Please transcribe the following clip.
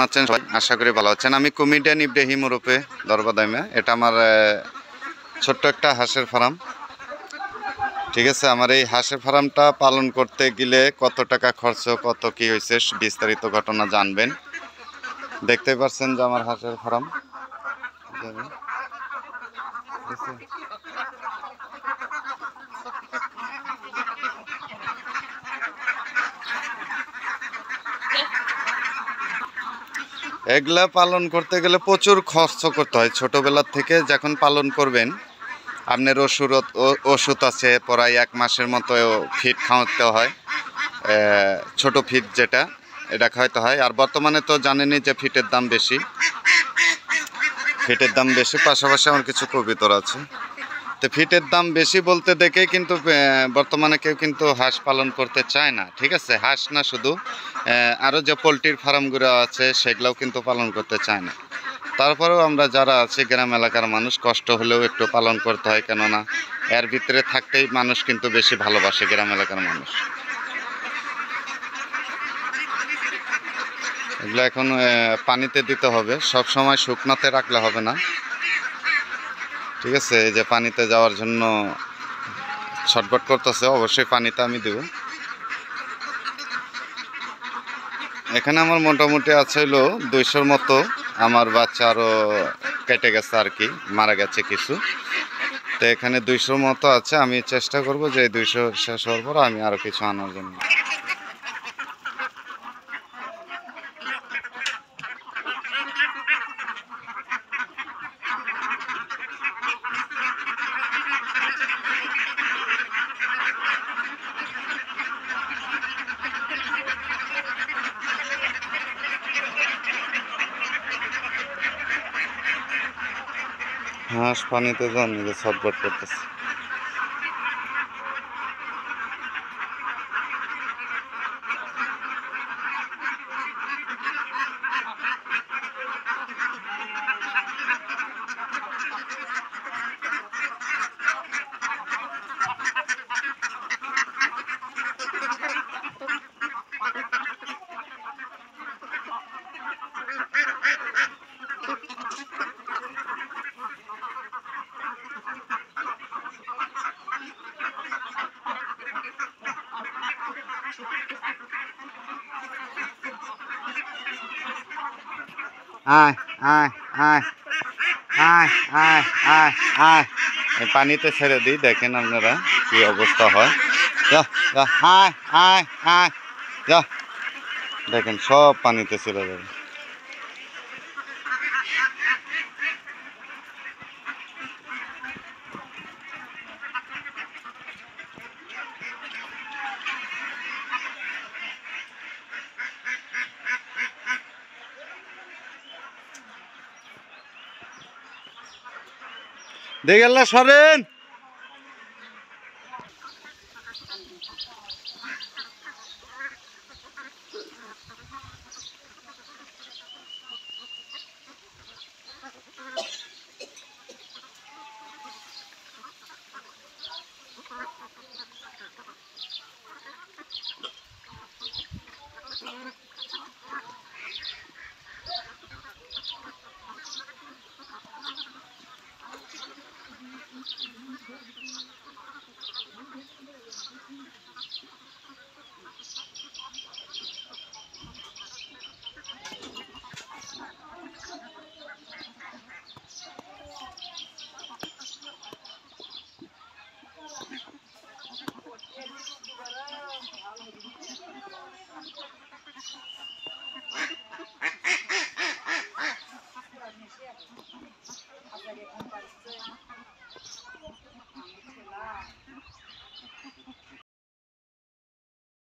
আছেন সবাই, আশা করি ভালো আছেন। আমি কমেডিয়ান ইব্রাহিম ওরফে দরবাদাইমা। এটা আমার ছোট্ট একটা হাঁসের ফার্ম। ঠিক আছে, আমার এই হাঁসের ফার্মটা পালন করতে গেলে কত টাকা খরচ, কত কি হয়েছে বিস্তারিত ঘটনা জানবেন। দেখতে পাচ্ছেন যে আমার হাঁসের ফার্ম। এগুলা পালন করতে গেলে প্রচুর খরচ করতে হয়। ছোটোবেলার থেকে যখন পালন করবেন, আপনার ওষুধ আছে, প্রায় 1 মাসের মতো ফিড খাওয়াতে হয়। ছোট ফিড যেটা, এটা খাওয়াতে হয়। আর বর্তমানে তো জানেনই যে ফিটের দাম বেশি। পাশাপাশি আমার কিছু কবিতর আছে। তো ফিটের দাম বেশি বলতে দেখেই কিন্তু বর্তমানে কেউ কিন্তু হাঁস পালন করতে চায় না। ঠিক আছে, হাঁস না শুধু, আরও যে পোলট্রির ফার্মগুলো আছে সেগুলোও কিন্তু পালন করতে চায় না। তারপরেও আমরা যারা আছি গ্রাম এলাকার মানুষ, কষ্ট হলেও একটু পালন করতে হয়, কেননা এর ভিতরে থাকতেই মানুষ কিন্তু বেশি ভালোবাসে, গ্রাম এলাকার মানুষ। এগুলো এখন পানিতে দিতে হবে, সব সময় শুকনাতে রাখলে হবে না। ঠিক আছে, এই যে পানিতে যাওয়ার জন্য ছটফট করতেছে, অবশ্যই পানিতে আমি দেব। এখানে আমার মোটামুটি আছে হলো 200-র মতো। আমার বাচ্চা আরও কেটে গেছে আর কি, মারা গেছে কিছু। তো এখানে 200-র মতো আছে। আমি চেষ্টা করব যে 200 শেষ হওয়ার পর আমি আরও কিছু আনার জন্য। হাঁস পানিতে যান, যে ছটফট করতেছে। আয় আয় আয় আয় আয় আয় আয়, পানিতে ছেড়ে দিই, দেখেন আপনারা কি অবস্থা হয়। আয় আয় আয়, যা দেখেন সব পানিতে ছেড়ে যাবে। দেখেন সরেন।